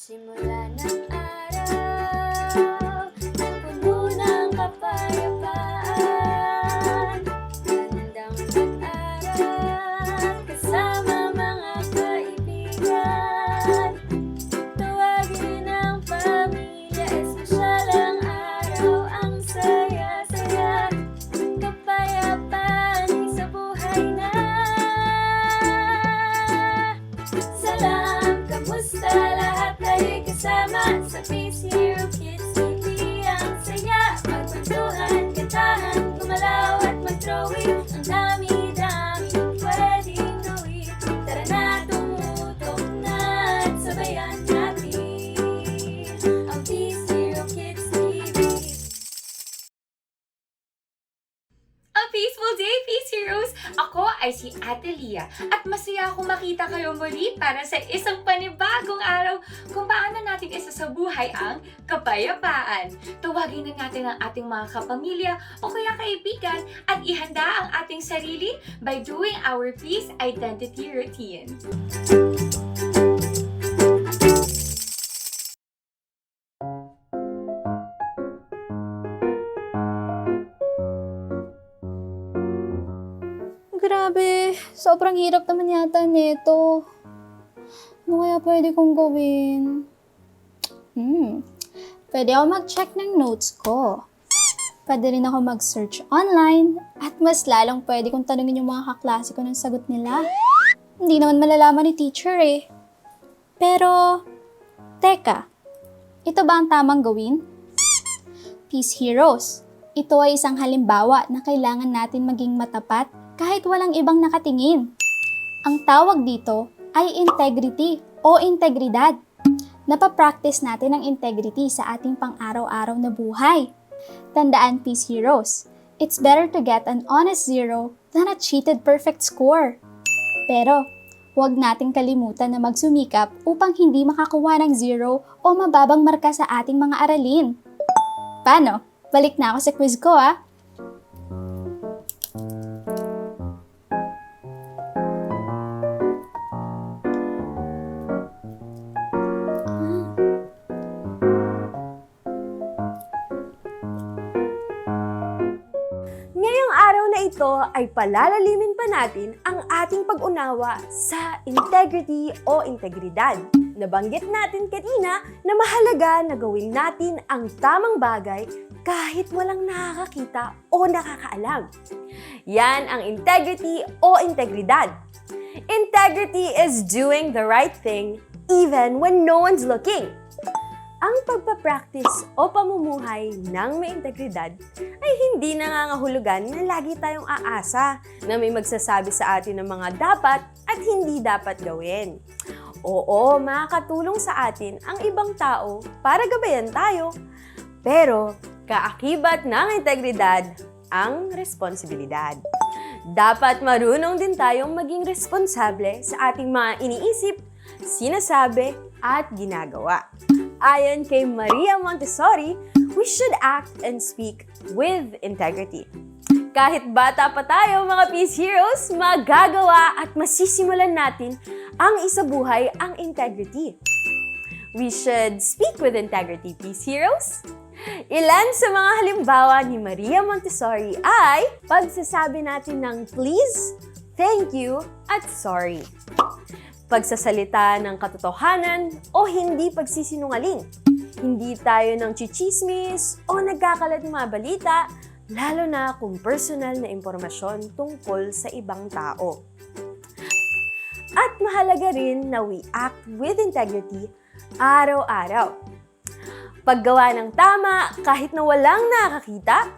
Simula ng araw na puno ng kapayapaan, handang mag-aral kasama mga kaibigan. Tawagin ang pamilya, espesyal ang araw, ang saya-saya. Kapayapaan sa buhay na. Salam, kamusta lahat? Tayo'y kasama sa Peace Hero Kids TV. Ang saya, magkwentuhan, kantahan, gumalaw at mag-drawing. Ang dami-dami pwedeng gawin. Tara na, tumutok na at sabayan natin ang Peace Hero Kids TV. A peaceful day, Peace Heroes! Ako ay si Ate Lia at masaya akong makita kayo muli para sa isang panibagong araw kung paano natin isasabuhay ang kapayapaan. Tawagin na natin ang ating mga kapamilya o kaya kaibigan at ihanda ang ating sarili by doing our peace identity routine. Grabe, sobrang hirap naman yata nito. Ano kaya pwede kong gawin? Pwede ako mag-check ng notes ko. Pwede rin ako mag-search online. At mas lalong pwede kong tanungin yung mga kaklase ko ng sagot nila. Hindi naman malalaman ni teacher eh. Pero, teka, ito ba ang tamang gawin? Peace Heroes, ito ay isang halimbawa na kailangan natin maging matapat kahit walang ibang nakatingin. Ang tawag dito ay integrity o integridad. Napapractice natin ang integrity sa ating pang-araw-araw na buhay. Tandaan, Peace Heroes, it's better to get an honest 0 than a cheated perfect score. Pero, huwag nating kalimutan na magsumikap upang hindi makakuha ng 0 o mababang marka sa ating mga aralin. Paano? Balik na ako sa quiz ko ah! Ngayong araw na ito ay palalalimin pa natin ang ating pag-unawa sa integrity o integridad. Nabanggit natin kanina na mahalaga na gawin natin ang tamang bagay kahit walang nakakakita o nakakaalam. Yan ang integrity o integridad. Integrity is doing the right thing even when no one's looking. Ang pagpapractice o pamumuhay ng may integridad ay hindi nangangahulugan na lagi tayong aasa na may magsasabi sa atin ng mga dapat at hindi dapat gawin. Oo, makakatulong sa atin ang ibang tao para gabayan tayo. Pero kaakibat ng integridad ang responsibilidad. Dapat marunong din tayong maging responsable sa ating mga iniisip, sinasabi at ginagawa. Ayon kay Maria Montessori, we should act and speak with integrity. Kahit bata pa tayo mga Peace Heroes, magagawa at masisimulan natin ang isabuhay ang integrity. We should speak with integrity, Peace Heroes. Ilan sa mga halimbawa ni Maria Montessori ay pagsasabi natin ng please, thank you, at sorry. Pagsasalita ng katotohanan o hindi pagsisinungaling. Hindi tayo ng chichismis o nagkakalat ng mga balita, lalo na kung personal na impormasyon tungkol sa ibang tao. At mahalaga rin na we act with integrity araw-araw. Paggawa ng tama kahit na walang nakakita,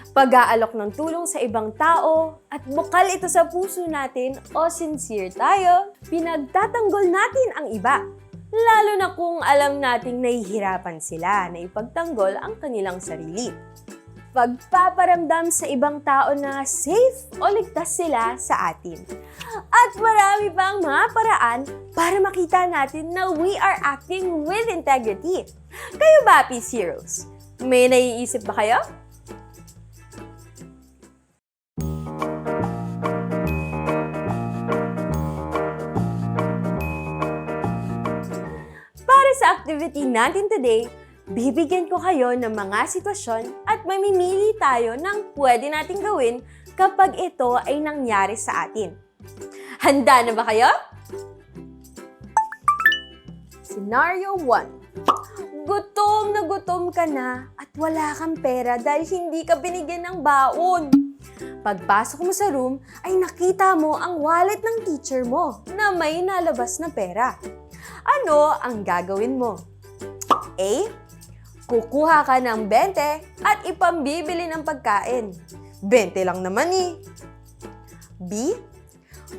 pag-aalok ng tulong sa ibang tao at bukal ito sa puso natin o sincere tayo, pinagtatanggol natin ang iba. Lalo na kung alam nating nahihirapan sila na ipagtanggol ang kanilang sarili. Pagpaparamdam sa ibang tao na safe o ligtas sila sa atin. At marami pang mga paraan para makita natin na we are acting with integrity. Kayo ba, Peace Heroes? May naiisip ba kayo? sa sa activity natin today, bibigyan ko kayo ng mga sitwasyon at mamimili tayo ng pwede nating gawin kapag ito ay nangyari sa atin. Handa na ba kayo? Scenario 1. Gutom ka na at wala kang pera dahil hindi ka binigyan ng baon. Pagpasok mo sa room ay nakita mo ang wallet ng teacher mo na may nalabas na pera. Ano ang gagawin mo? A. Kukuha ka ng 20 at ipambibili ng pagkain. 20 lang naman eh. B.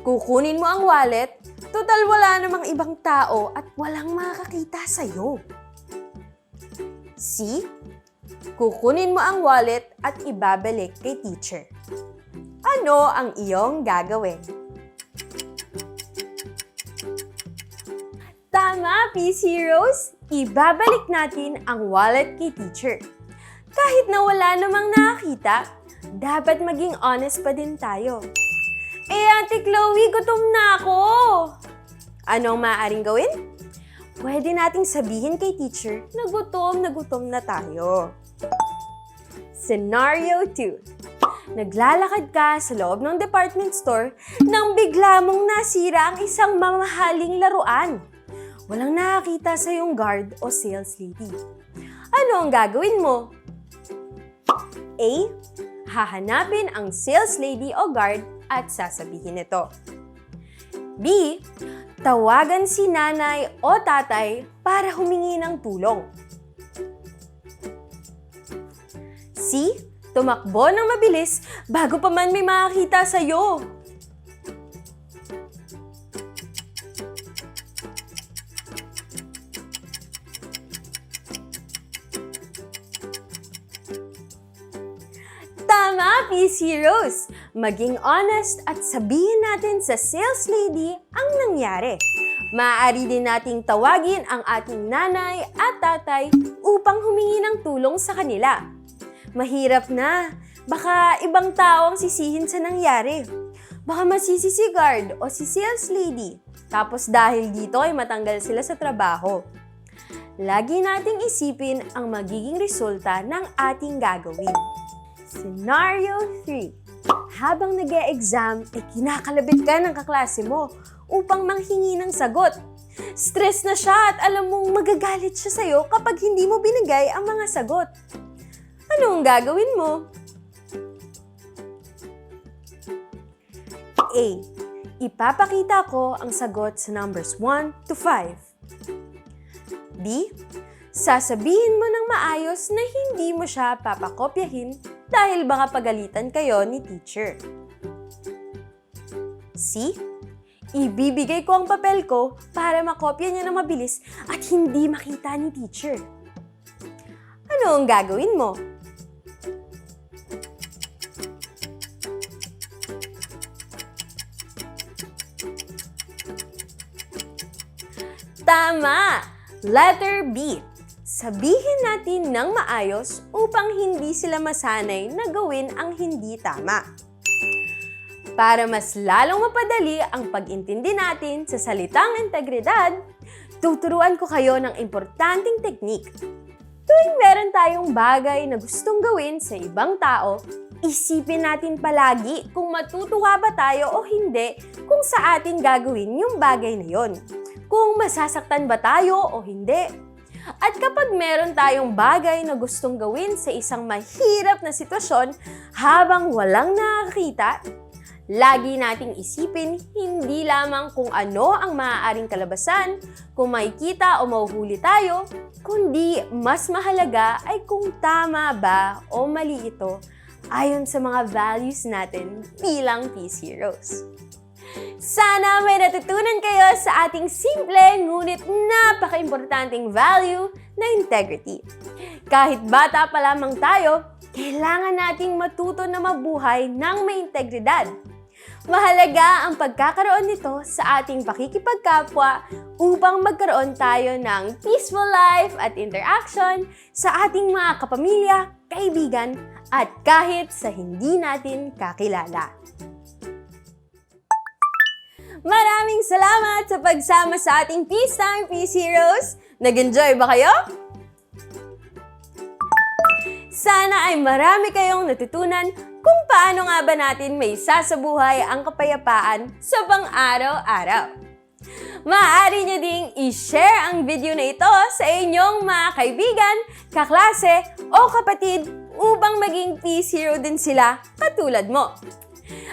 Kukunin mo ang wallet, total wala namang ibang tao at walang makakita sa'yo. C. Kukunin mo ang wallet at ibabalik kay teacher. Ano ang iyong gagawin? Tama, Peace Heroes! Ibabalik natin ang wallet kay teacher. Kahit na wala namang nakakita, dapat maging honest pa din tayo. Ate Chloe, gutom na ako! Anong maaaring gawin? Pwede nating sabihin kay teacher na gutom na tayo. Scenario 2. Naglalakad ka sa loob ng department store nang bigla mong nasira ang isang mamahaling laruan. Walang nakakita sa iyong guard o sales lady. Ano ang gagawin mo? A. Hahanapin ang sales lady o guard at sasabihin ito. B. Tawagan si nanay o tatay para humingi ng tulong. C. Tumakbo ng mabilis bago pa man may makakita sa'yo. Tama, Peace Heroes! Maging honest at sabihin natin sa sales lady ang nangyari. Maaari din nating tawagin ang ating nanay at tatay upang humingi ng tulong sa kanila. Mahirap na. Baka ibang tao ang sisihin sa nangyari. Baka masisi si guard o si sales lady. Tapos dahil dito ay matanggal sila sa trabaho. Lagi nating isipin ang magiging resulta ng ating gagawin. Scenario 3. Habang nag-e-exam, ay kinakalabit ka ng kaklase mo upang manghingi ng sagot. Stress na siya at alam mong magagalit siya sa'yo kapag hindi mo binigay ang mga sagot. Anong gagawin mo? A. Ipapakita ko ang sagot sa numbers 1 to 5. B. Sasabihin mo ng maayos na hindi mo siya papakopyahin dahil baka pagalitan kayo ni teacher. C. Ibibigay ko ang papel ko para makopya niya ng mabilis at hindi makita ni teacher. Ano ang gagawin mo? Tama! Letter B. Sabihin natin ng maayos upang hindi sila masanay na gawin ang hindi tama. Para mas lalong mapadali ang pag-intindi natin sa salitang integridad, tuturuan ko kayo ng importanteng teknik. Tuwing meron tayong bagay na gustong gawin sa ibang tao, isipin natin palagi kung matutuwa ba tayo o hindi kung sa atin gagawin yung bagay na yon. Kung masasaktan ba tayo o hindi. At kapag meron tayong bagay na gustong gawin sa isang mahirap na sitwasyon habang walang nakakita, lagi nating isipin hindi lamang kung ano ang maaaring kalabasan, kung makikita o mahuhuli tayo, kundi mas mahalaga ay kung tama ba o mali ito ayon sa mga values natin bilang Peace Heroes. Sana may natutunan kayo sa ating simple ngunit napaka-importanting value na integrity. Kahit bata pa lamang tayo, kailangan nating matuto na mabuhay ng may integridad. Mahalaga ang pagkakaroon nito sa ating pakikipagkapwa upang magkaroon tayo ng peaceful life at interaction sa ating mga kapamilya, kaibigan, at kahit sa hindi natin kakilala. Maraming salamat sa pagsama sa ating Peace Time, Peace Heroes! Nag-enjoy ba kayo? Sana ay marami kayong natutunan kung paano nga ba natin may sasabuhay ang kapayapaan sa pang-araw-araw. Maaari nyo ding i-share ang video na ito sa inyong mga kaibigan, kaklase o kapatid upang maging Peace Hero din sila katulad mo.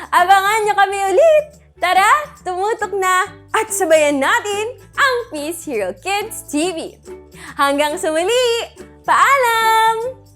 Abangan nyo kami ulit! Tara, tumutok na at sabayan natin ang Peace Hero Kids TV. Hanggang sa muli, paalam!